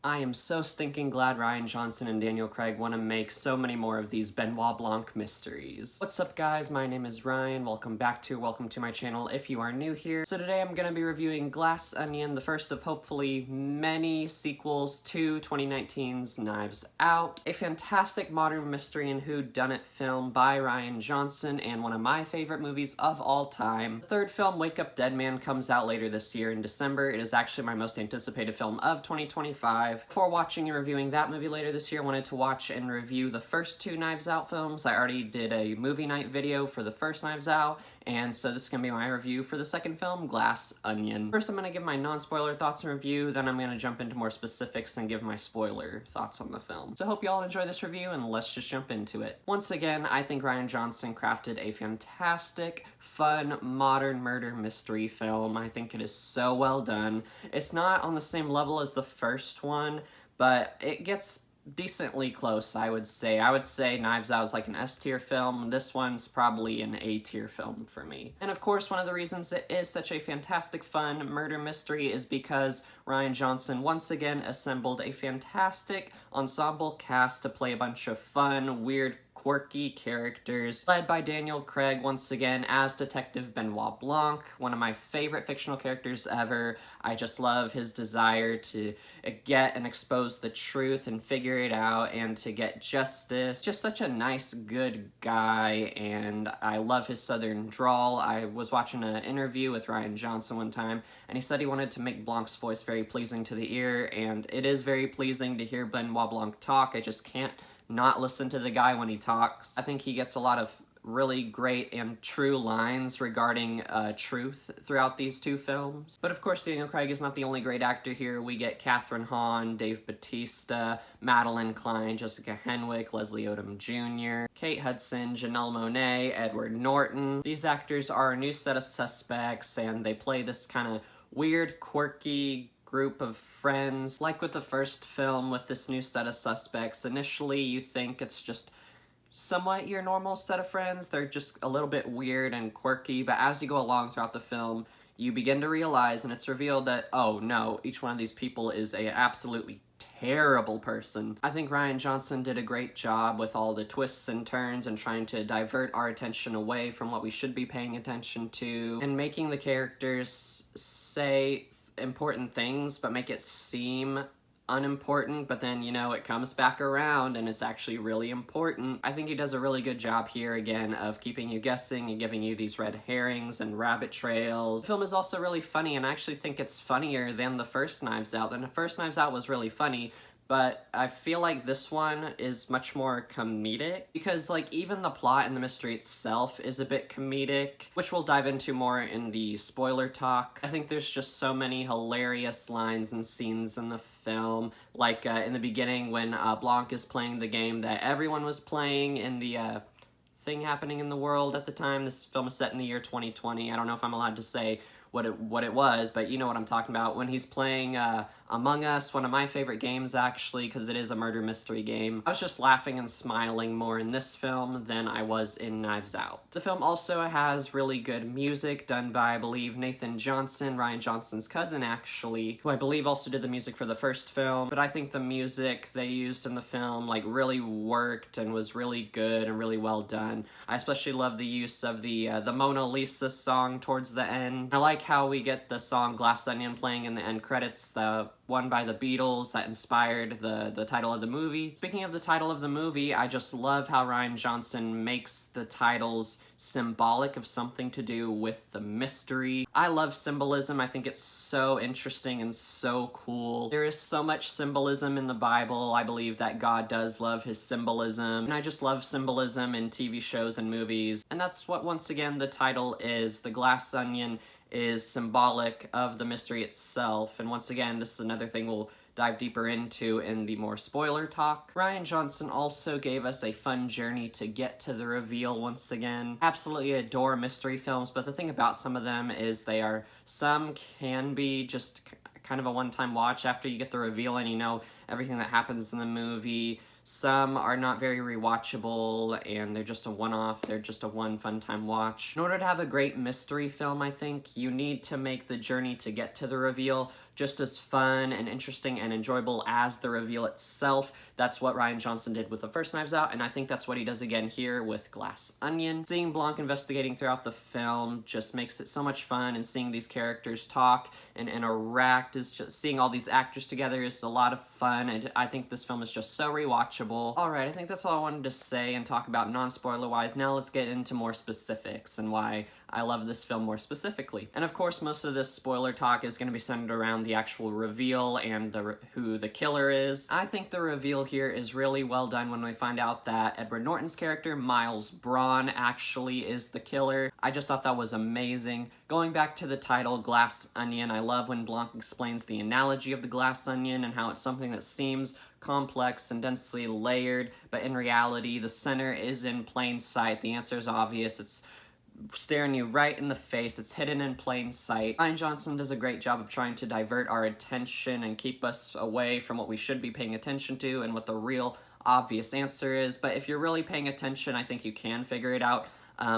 I am so stinking glad Rian Johnson and Daniel Craig want to make so many more of these Benoit Blanc mysteries. What's up guys, my name is Ryan, welcome to my channel if you are new here. So today I'm going to be reviewing Glass Onion, the first of hopefully many sequels to 2019's Knives Out, a fantastic modern mystery and whodunit film by Rian Johnson and one of my favorite movies of all time. The third film, Wake Up Dead Man, comes out later this year in December. It is actually my most anticipated film of 2025. Before watching and reviewing that movie later this year, I wanted to watch and review the first two Knives Out films. I already did a movie night video for the first Knives Out, and so this is going to be my review for the second film, Glass Onion. First, I'm going to give my non-spoiler thoughts and review, then I'm going to jump into more specifics and give my spoiler thoughts on the film. So I hope you all enjoy this review, and let's just jump into it. Once again, I think Rian Johnson crafted a fantastic, fun, modern murder mystery film. I think it is so well done. It's not on the same level as the first one, but it gets decently close, I would say. I would say Knives Out is like an S-tier film. This one's probably an A-tier film for me. And of course, one of the reasons it is such a fantastic, fun murder mystery is because Rian Johnson once again assembled a fantastic ensemble cast to play a bunch of fun, weird, quirky characters, led by Daniel Craig once again as Detective Benoit Blanc, one of my favorite fictional characters ever. I just love his desire to get and expose the truth and figure it out and to get justice. Just such a nice, good guy, and I love his southern drawl. I was watching an interview with Rian Johnson one time, and he said he wanted to make Blanc's voice very pleasing to the ear, and it is very pleasing to hear Benoit Blanc talk. I just can't not listen to the guy when he talks. I think he gets a lot of really great and true lines regarding truth throughout these two films. But of course, Daniel Craig is not the only great actor here. We get Kathryn Hahn, Dave Bautista, Madeline Klein, Jessica Henwick, Leslie Odom Jr., Kate Hudson, Janelle Monáe, Edward Norton. These actors are a new set of suspects, and they play this kind of weird, quirky group of friends. Like with the first film with this new set of suspects, initially you think it's just somewhat your normal set of friends. They're just a little bit weird and quirky, but as you go along throughout the film, you begin to realize, and it's revealed that, oh no, each one of these people is a absolutely terrible person. I think Rian Johnson did a great job with all the twists and turns and trying to divert our attention away from what we should be paying attention to, and making the characters say important things but make it seem unimportant, but then, you know, it comes back around and it's actually really important. I think he does a really good job here, again, of keeping you guessing and giving you these red herrings and rabbit trails. The film is also really funny, and I actually think it's funnier than the first Knives Out. And the first Knives Out was really funny, but I feel like this one is much more comedic, because like even the plot and the mystery itself is a bit comedic, which we'll dive into more in the spoiler talk. I think there's just so many hilarious lines and scenes in the film, like in the beginning when Blanc is playing the game that everyone was playing in the thing happening in the world at the time. This film is set in the year 2020. I don't know if I'm allowed to say what it was, but you know what I'm talking about. When he's playing Among Us, one of my favorite games actually, because it is a murder mystery game. I was just laughing and smiling more in this film than I was in Knives Out. The film also has really good music done by, I believe, Nathan Johnson, Rian Johnson's cousin actually, who I believe also did the music for the first film. But I think the music they used in the film like really worked and was really good and really well done. I especially love the use of the Mona Lisa song towards the end. I like how we get the song Glass Onion playing in the end credits, the one by the Beatles that inspired the title of the movie. Speaking of the title of the movie, I just love how Rian Johnson makes the titles symbolic of something to do with the mystery. I love symbolism. I think it's so interesting and so cool. There is so much symbolism in the Bible. I believe that God does love his symbolism, and I just love symbolism in TV shows and movies. And that's what, once again, the title is. The Glass Onion is symbolic of the mystery itself, and once again, this is another thing we'll dive deeper into in the more spoiler talk. Rian Johnson also gave us a fun journey to get to the reveal once again. Absolutely adore mystery films, but the thing about some of them is some can be just kind of a one-time watch after you get the reveal and you know everything that happens in the movie. Some are not very rewatchable, and they're just a one-off, they're just a one fun-time watch. In order to have a great mystery film, I think, you need to make the journey to get to the reveal just as fun and interesting and enjoyable as the reveal itself. That's what Rian Johnson did with the first Knives Out, and I think that's what he does again here with Glass Onion. Seeing Blanc investigating throughout the film just makes it so much fun, and seeing these characters talk and interact, is just seeing all these actors together is a lot of fun, and I think this film is just so rewatchable. Alright, I think that's all I wanted to say and talk about non-spoiler wise. Now let's get into more specifics and why I love this film more specifically. And of course, most of this spoiler talk is going to be centered around the actual reveal and who the killer is. I think the reveal here is really well done when we find out that Edward Norton's character, Miles Braun, actually is the killer. I just thought that was amazing. Going back to the title, Glass Onion, I love when Blanc explains the analogy of the glass onion and how it's something that seems complex and densely layered, but in reality, the center is in plain sight. The answer is obvious. It's staring you right in the face. It's hidden in plain sight. Rian Johnson does a great job of trying to divert our attention and keep us away from what we should be paying attention to and what the real obvious answer is. But if you're really paying attention, I think you can figure it out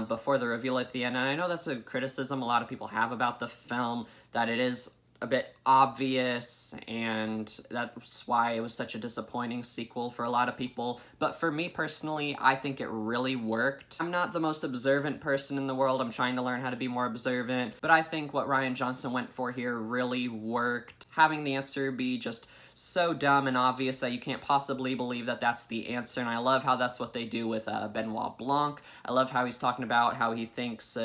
before the reveal at the end. And I know that's a criticism a lot of people have about the film, that it is a bit obvious, and that's why it was such a disappointing sequel for a lot of people. But for me personally, I think it really worked. I'm not the most observant person in the world. I'm trying to learn how to be more observant, but I think what Rian Johnson went for here really worked. Having the answer be just so dumb and obvious that you can't possibly believe that that's the answer, and I love how that's what they do with Benoit Blanc. I love how he's talking about how he thinks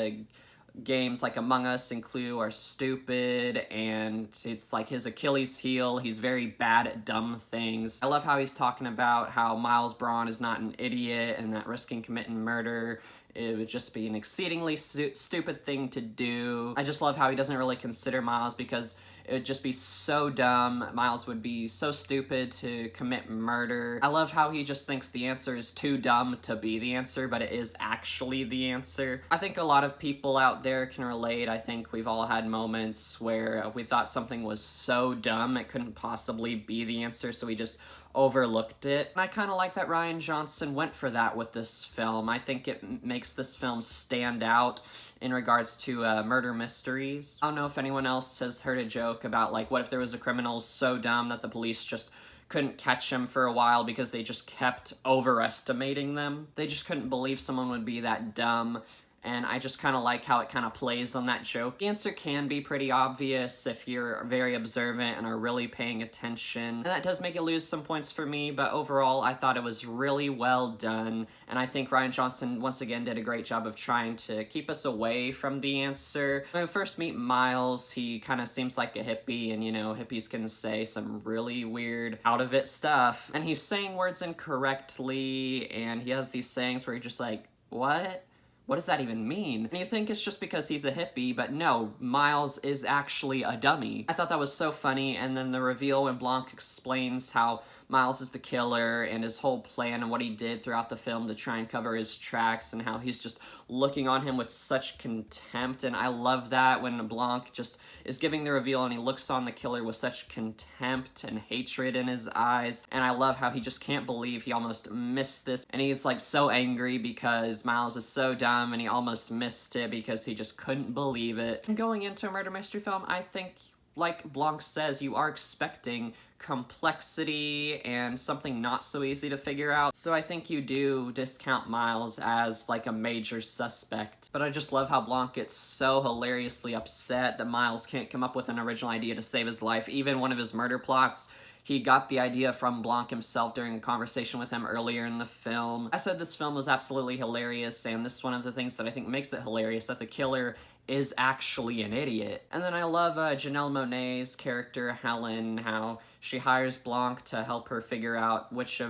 games like Among Us and Clue are stupid, and it's like his Achilles heel. He's very bad at dumb things. I love how he's talking about how Miles Braun is not an idiot and that risking committing murder, it would just be an exceedingly stupid thing to do. I just love how he doesn't really consider Miles because it would just be so dumb. Miles would be so stupid to commit murder. I love how he just thinks the answer is too dumb to be the answer, but it is actually the answer. I think a lot of people out there can relate. I think we've all had moments where we thought something was so dumb it couldn't possibly be the answer, so we just overlooked it. And I kind of like that Rian Johnson went for that with this film. I think it makes this film stand out in regards to murder mysteries. I don't know if anyone else has heard a joke about, like, what if there was a criminal so dumb that the police just couldn't catch him for a while because they just kept overestimating them? They just couldn't believe someone would be that dumb. And I just kind of like how it kind of plays on that joke. The answer can be pretty obvious if you're very observant and are really paying attention. And that does make it lose some points for me, but overall I thought it was really well done. And I think Rian Johnson once again did a great job of trying to keep us away from the answer. When we first meet Miles, he kind of seems like a hippie, and you know, hippies can say some really weird, out-of-it stuff. And he's saying words incorrectly, and he has these sayings where you're just like, what? What does that even mean? And you think it's just because he's a hippie, but no, Miles is actually a dummy. I thought that was so funny, and then the reveal when Blanc explains how Miles is the killer and his whole plan and what he did throughout the film to try and cover his tracks, and how he's just looking on him with such contempt. And I love that when Blanc just is giving the reveal and he looks on the killer with such contempt and hatred in his eyes. And I love how he just can't believe he almost missed this, and he's like so angry because Miles is so dumb and he almost missed it because he just couldn't believe it. And going into a murder mystery film, I think, like Blanc says, you are expecting complexity and something not so easy to figure out. So I think you do discount Miles as like a major suspect. But I just love how Blanc gets so hilariously upset that Miles can't come up with an original idea to save his life. Even one of his murder plots, he got the idea from Blanc himself during a conversation with him earlier in the film. I said this film was absolutely hilarious, and this is one of the things that I think makes it hilarious, that the killer is actually an idiot. And then I love Janelle Monáe's character, Helen, how she hires Blanc to help her figure out which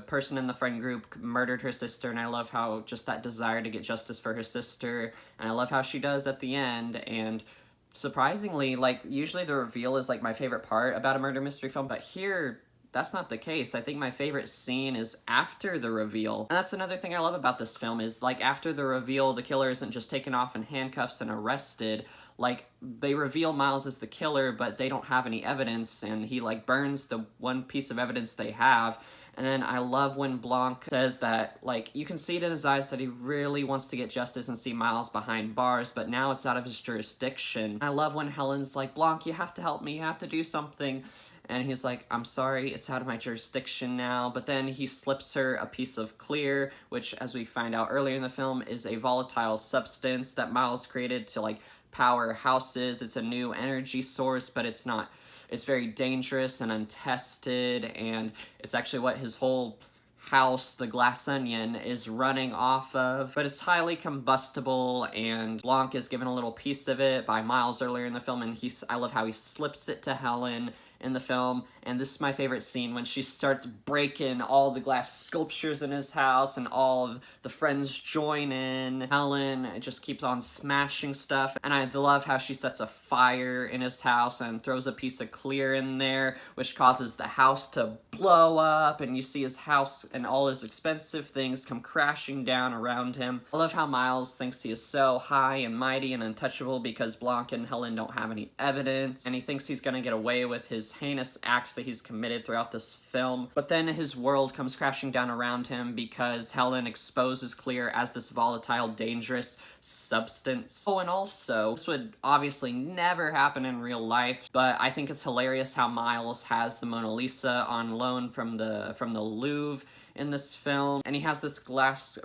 person in the friend group murdered her sister, and I love how just that desire to get justice for her sister, and I love how she does at the end. And surprisingly, like, usually the reveal is like my favorite part about a murder mystery film, but here that's not the case. I think my favorite scene is after the reveal. And that's another thing I love about this film is, like, after the reveal, the killer isn't just taken off in handcuffs and arrested. Like, they reveal Miles as the killer, but they don't have any evidence, and he, like, burns the one piece of evidence they have. And then I love when Blanc says that, like, you can see it in his eyes that he really wants to get justice and see Miles behind bars, but now it's out of his jurisdiction. I love when Helen's like, Blanc, you have to help me, you have to do something. And he's like, I'm sorry, it's out of my jurisdiction now. But then he slips her a piece of clear, which, as we find out earlier in the film, is a volatile substance that Miles created to, like, power houses. It's a new energy source, but it's not. It's very dangerous and untested, and it's actually what his whole house, the Glass Onion, is running off of. But it's highly combustible, and Blanc is given a little piece of it by Miles earlier in the film, and I love how he slips it to Helen in the film. And this is my favorite scene, when she starts breaking all the glass sculptures in his house and all of the friends join in. Helen just keeps on smashing stuff, and I love how she sets a fire in his house and throws a piece of clear in there, which causes the house to blow up, and you see his house and all his expensive things come crashing down around him. I love how Miles thinks he is so high and mighty and untouchable because Blanc and Helen don't have any evidence, and he thinks he's gonna get away with his heinous acts that he's committed throughout this film. But then his world comes crashing down around him because Helen exposes Clear as this volatile, dangerous substance. Oh, and also, this would obviously never happen in real life, but I think it's hilarious how Miles has the Mona Lisa on loan from the Louvre in this film, and he has this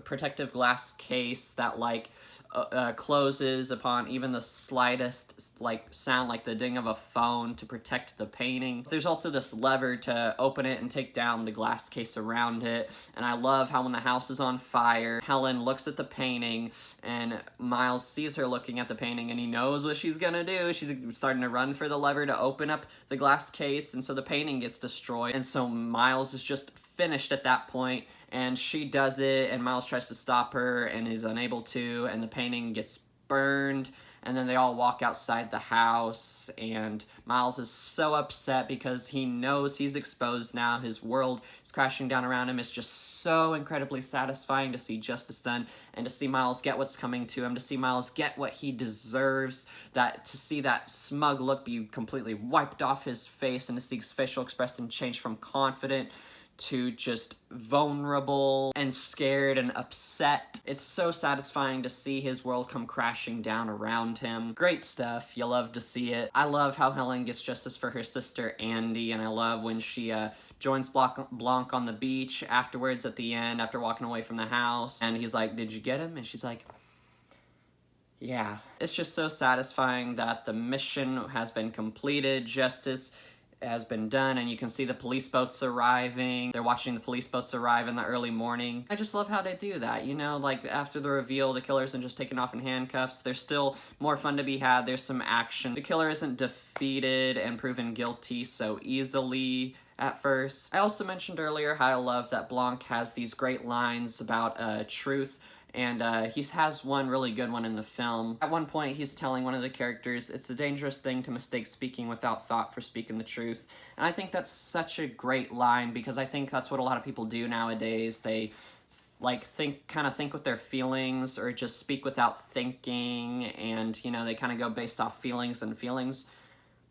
protective glass case that, like, closes upon even the slightest, like, sound, like the ding of a phone, to protect the painting. There's also this lever to open it and take down the glass case around it, and I love how when the house is on fire, Helen looks at the painting, and Miles sees her looking at the painting, and he knows what she's gonna do. She's starting to run for the lever to open up the glass case, and so the painting gets destroyed, and so Miles is just finished at that point, and she does it, and Miles tries to stop her, and is unable to, and the painting gets burned, and then they all walk outside the house, and Miles is so upset because he knows he's exposed now. His world is crashing down around him. It's just so incredibly satisfying to see justice done, and to see Miles get what's coming to him, to see Miles get what he deserves, to see that smug look be completely wiped off his face, and to see his facial expression change from confident to just vulnerable and scared and upset. It's so satisfying to see his world come crashing down around him. Great stuff. You love to see it. I love how Helen gets justice for her sister Andy, and I love when she joins Blanc on the beach afterwards at the end, after walking away from the house, and he's like, "Did you get him?" And she's like, "Yeah." It's just so satisfying that the mission has been completed. Justice has been done, and you can see the police boats arriving. They're watching the police boats arrive in the early morning. I just love how they do that, you know, like after the reveal, the killer isn't just taken off in handcuffs. There's still more fun to be had. There's some action. The killer isn't defeated and proven guilty so easily at first. I also mentioned earlier how I love that Blanc has these great lines about truth, and he has one really good one in the film. At one point, he's telling one of the characters, "It's a dangerous thing to mistake speaking without thought for speaking the truth." And I think that's such a great line, because I think that's what a lot of people do nowadays. They kind of think with their feelings, or just speak without thinking, and, you know, they kind of go based off feelings, and feelings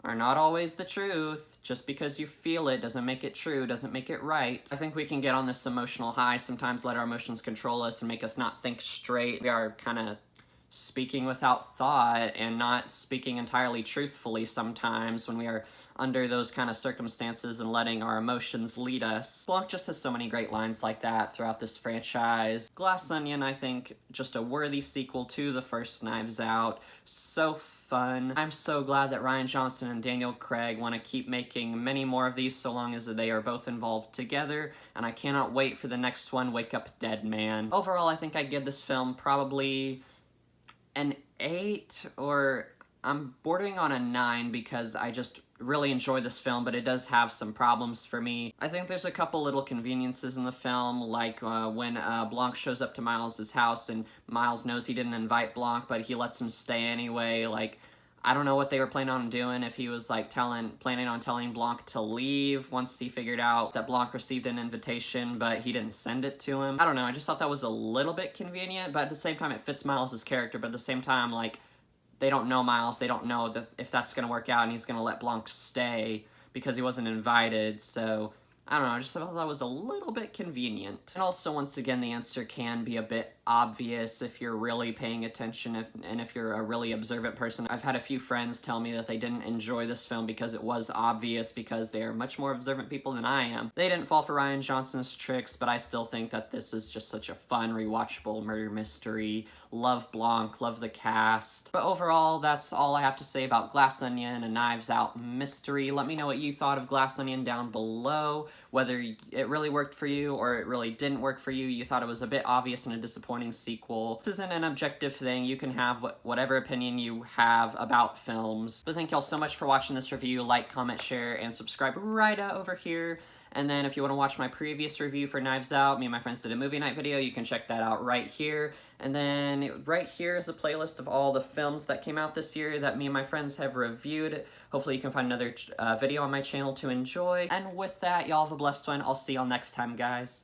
are not always the truth. Just because you feel it doesn't make it true, doesn't make it right. I think we can get on this emotional high, sometimes let our emotions control us and make us not think straight. We are kind of speaking without thought and not speaking entirely truthfully sometimes when we are under those kind of circumstances and letting our emotions lead us. Blanc just has so many great lines like that throughout this franchise. Glass Onion, I think, just a worthy sequel to the first Knives Out. So fun. I'm so glad that Rian Johnson and Daniel Craig want to keep making many more of these, so long as they are both involved together, and I cannot wait for the next one, Wake Up Dead Man. Overall, I think I'd give this film probably an 8, or I'm bordering on a 9, because I just really enjoy this film, but it does have some problems for me. I think there's a couple little conveniences in the film, like when Blanc shows up to Miles' house and Miles knows he didn't invite Blanc, but he lets him stay anyway. Like, I don't know what they were planning on doing, if he was like planning on telling Blanc to leave once he figured out that Blanc received an invitation, but he didn't send it to him. I don't know, I just thought that was a little bit convenient, but at the same time it fits Miles' character, but at the same time, like, they don't know Miles, they don't know if that's gonna work out and he's gonna let Blanc stay because he wasn't invited, so I don't know, I just thought that was a little bit convenient. And also, once again, the answer can be a bit obvious if you're really paying attention and if you're a really observant person. I've had a few friends tell me that they didn't enjoy this film because it was obvious because they are much more observant people than I am. They didn't fall for Rian Johnson's tricks, but I still think that this is just such a fun, rewatchable murder mystery. Love Blanc, love the cast. But overall, that's all I have to say about Glass Onion, a Knives Out mystery. Let me know what you thought of Glass Onion down below, whether it really worked for you or it really didn't work for you. You thought it was a bit obvious and a disappointing sequel. This isn't an objective thing. You can have whatever opinion you have about films. But thank y'all so much for watching this review. Like, comment, share, and subscribe right over here. And then if you want to watch my previous review for Knives Out, me and my friends did a movie night video, you can check that out right here. And then right here is a playlist of all the films that came out this year that me and my friends have reviewed. Hopefully you can find another video on my channel to enjoy. And with that, y'all have a blessed one. I'll see y'all next time, guys.